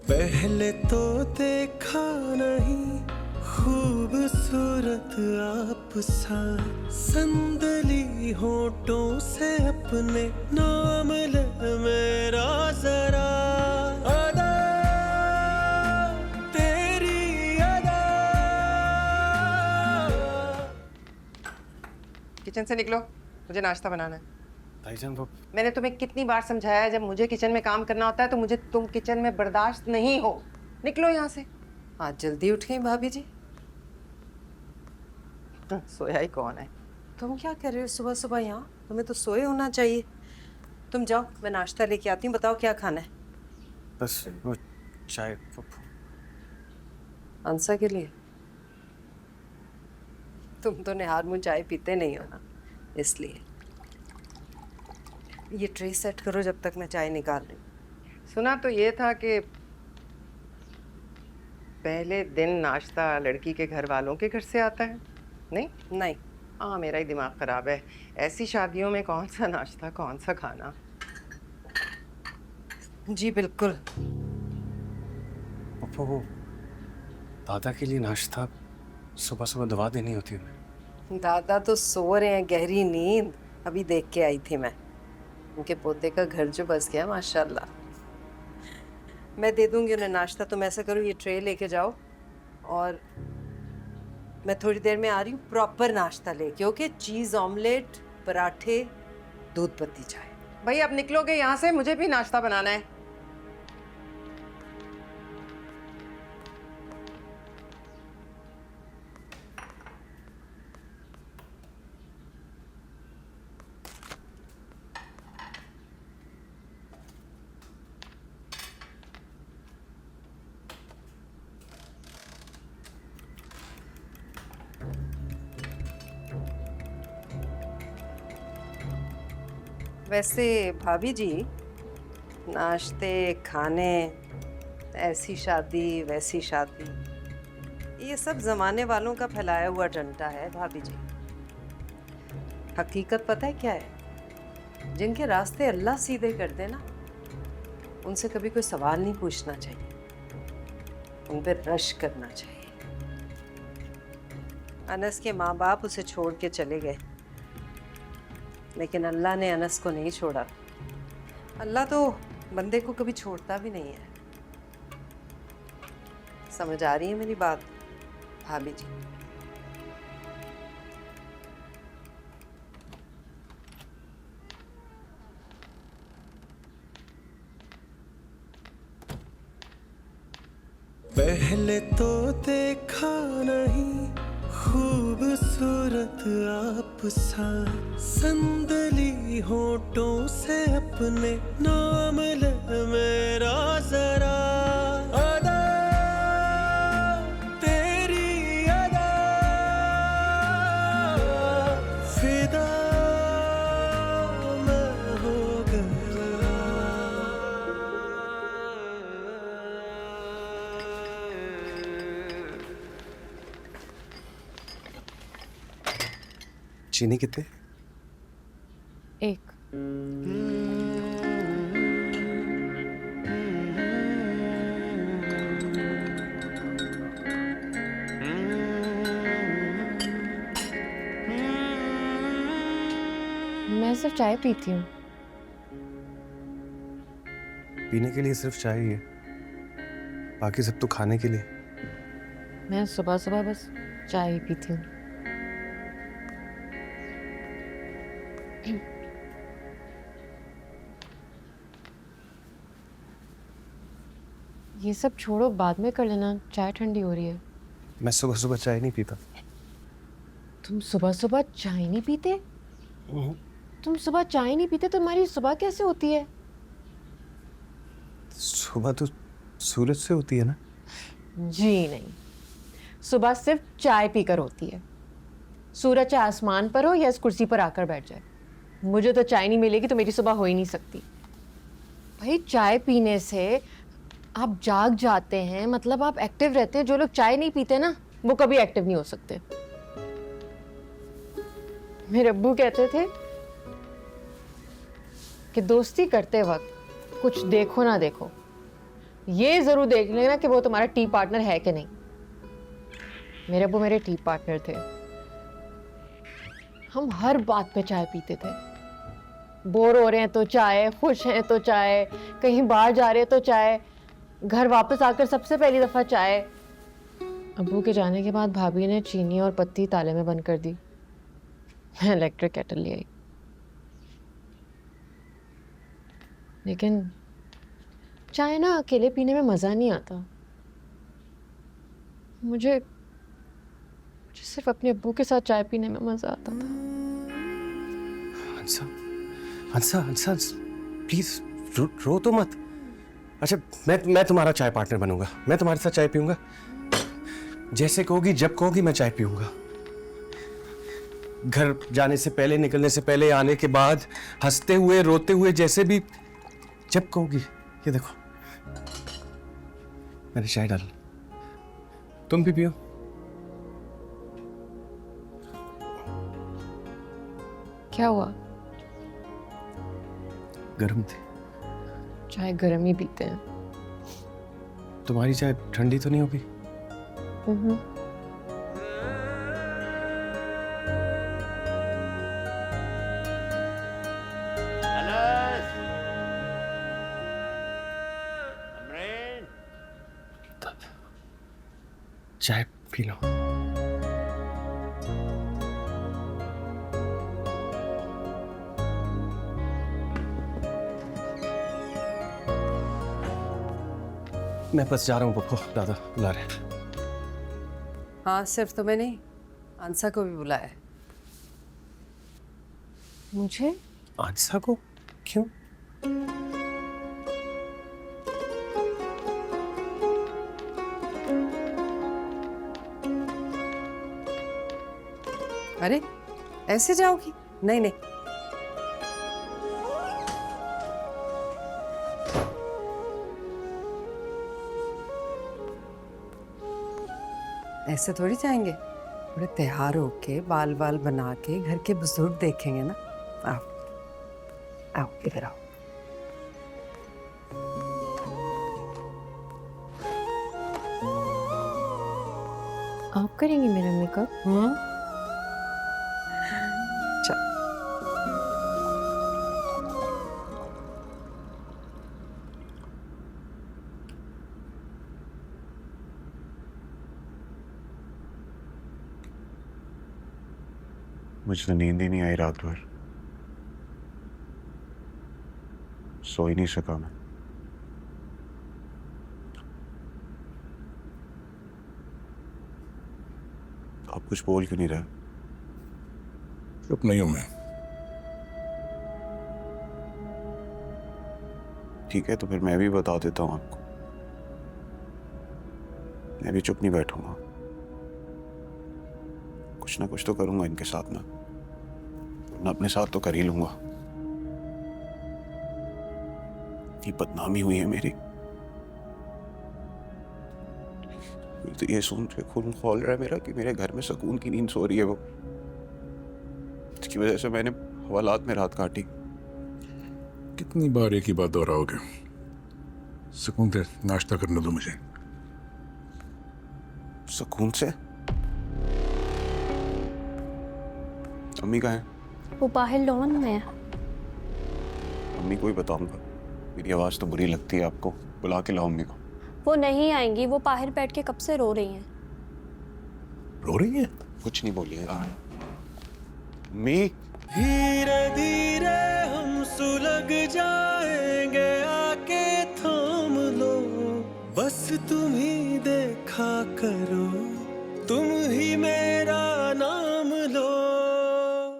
पहले तो देखा नहीं खूबसूरत आप सा, संदली होठों से अपने नाम ले मेरा जरा, अदा तेरी अदा। किचन से निकलो, मुझे नाश्ता बनाना है। भाईजान वो मैंने तुम्हें कितनी बार समझाया है, जब मुझे किचन में काम करना होता है तो मुझे तुम किचन में बर्दाश्त नहीं हो। निकलो यहाँ से। आज जल्दी उठ गई भाभी जी। सोया ही कौन है? तुम क्या कर रहे हो सुबह सुबह यहाँ? तुम्हें तो सोए होना चाहिए। तुम जाओ, मैं नाश्ता लेके आती हूँ। बताओ क्या खाना है? बस वो चाय अंसा के लिए? तुम तो निहार मुँह चाय पीते नहीं हो ना, इसलिए। ये ट्रे सेट करो जब तक मैं चाय निकाल रही हूँ। सुना तो ये था कि पहले दिन नाश्ता लड़की के घर वालों के घर से आता है। नहीं नहीं, हाँ मेरा ही दिमाग खराब है। ऐसी शादियों में कौन सा नाश्ता, कौन सा खाना। जी बिल्कुल। वो दादा के लिए नाश्ता सुबह सुबह दवा देनी होती है। दादा तो सो रहे हैं गहरी नींद, अभी देख के आई थी मैं। उनके पोते का घर जो बस गया माशाल्लाह। मैं दे दूंगी उन्हें नाश्ता। तुम ऐसा करो, ये ट्रे लेके जाओ और मैं थोड़ी देर में आ रही हूँ प्रॉपर नाश्ता लेके। ओके, चीज ऑमलेट, पराठे, दूध पत्ती चाय। भाई अब निकलोगे यहाँ से? मुझे भी नाश्ता बनाना है। वैसे भाभी जी, नाश्ते, खाने, ऐसी शादी वैसी शादी, ये सब जमाने वालों का फैलाया हुआ डंडा है भाभी जी। हकीकत पता है क्या है? जिनके रास्ते अल्लाह सीधे कर दे ना, उनसे कभी कोई सवाल नहीं पूछना चाहिए, उन पर रश करना चाहिए। अनस के माँ बाप उसे छोड़ के चले गए, लेकिन अल्लाह ने अनस को नहीं छोड़ा। अल्लाह तो बंदे को कभी छोड़ता भी नहीं है। समझ आ रही है मेरी बात भाभी जी? पहले तो देखा नहीं खूबसूरत आप सा, संदली होठों से अपने नाम ले मेरा जरा, अदा तेरी अदा, फिदा मैं हो गया। चीनी कितने? एक। मैं सिर्फ चाय पीती हूँ। पीने के लिए सिर्फ चाय ही है, बाकी सब तो खाने के लिए। मैं सुबह सुबह बस चाय ही पीती हूँ। ये सब छोड़ो, बाद में कर लेना, चाय ठंडी हो रही है। मैं सुबह सुबह चाय नहीं पीता। तुम सुबह सुबह चाय नहीं पीते? तुम सुबह चाय नहीं पीते तो तुम्हारी सुबह कैसे होती है? सुबह तो सूरज से होती है ना। जी नहीं, सुबह सिर्फ चाय पीकर होती है। सूरज चाहे आसमान पर हो या इस कुर्सी पर आकर बैठ जाए, मुझे तो चाय नहीं मिलेगी तो मेरी सुबह हो ही नहीं सकती। भाई चाय पीने से आप जाग जाते हैं, मतलब आप एक्टिव रहते हैं। जो लोग चाय नहीं पीते ना, वो कभी एक्टिव नहीं हो सकते। मेरे अब्बू कहते थे कि दोस्ती करते वक्त कुछ देखो ना देखो, ये जरूर देख लेना कि वो तुम्हारा टी पार्टनर है कि नहीं। मेरे अब्बू मेरे टी पार्टनर थे। हम हर बात पे चाय पीते थे। बोर हो रहे हैं तो चाय, खुश हैं तो चाय, कहीं बाहर जा रहे हैं तो चाय, घर वापस आकर सबसे पहली दफा चाय। अब्बू के जाने के बाद भाभी ने चीनी और पत्ती ताले में बंद कर दी। मैं इलेक्ट्रिक केटल ले आई। लेकिन चाय ना अकेले पीने में मजा नहीं आता। मुझे सिर्फ अपने अब्बू के साथ चाय पीने में मजा आता था। हंसा हंसा हंसा प्लीज रो तो मत। अच्छा मैं तुम्हारा चाय पार्टनर बनूंगा। मैं तुम्हारे साथ चाय पीऊंगा। जैसे कहोगी, जब कहोगी मैं चाय पीऊंगा। घर जाने से पहले, निकलने से पहले, आने के बाद, हंसते हुए, रोते हुए, जैसे भी, जब कहोगी। ये देखो मैंने चाय डाल, तुम भी पियो। क्या हुआ? गर्म थी। चाय गर्म ही पीते हैं। तुम्हारी चाय ठंडी तो नहीं होगी? चाय पी लो। मैं बस जा रहा हूँ पप्पू, दादा बुला रहे हैं। हाँ, सिर्फ तुम्हें नहीं, अंसा को भी बुलाया है। मुझे? आंसा को? क्यों? अरे ऐसे जाओगी? नहीं नहीं, ऐसे थोड़ी जाएंगे। थोड़े त्योहार होके, बाल बाल बना के घर के बुजुर्ग देखेंगे ना। आओ आओ, इधर आओ। आप करेंगी मेरा मेकअप? चल। मुझे नींद ही नहीं आई रात भर, सो ही नहीं सका मैं। आप कुछ बोल क्यों नहीं रहे? चुप नहीं हूं मैं। ठीक है, तो फिर मैं भी बता देता हूं आपको। मैं भी चुप नहीं बैठूंगा, कुछ ना कुछ तो करूंगा इनके साथ में। मैं अपने साथ तो कर ही लूंगा। ये बदनामी हुई है मेरी। तो ये सुन के खून खौल रहा है मेरा कि मेरे घर में सुकून की नींद सो रही है वो, इसकी वजह से मैंने हवालात में रात काटी। कितनी बार एक ही बात दोहराओगे? सुकून से नाश्ता करने दो मुझे। सुकून से? अम्मी कहाँ है? वो बाहर लॉन में है। अम्मी को ही बताऊंगा। मेरी आवाज तो बुरी लगती है आपको, बुला के लाओ अम्मी को। वो नहीं आएंगी, वो बाहर बैठ के कब से रो रही हैं। रो रही है? कुछ नहीं बोलिएगा अम्मी। धीरे धीरे हम सुलग जाएंगे, आके थाम लो, बस तुम ही देखा करो, तुम ही मेरे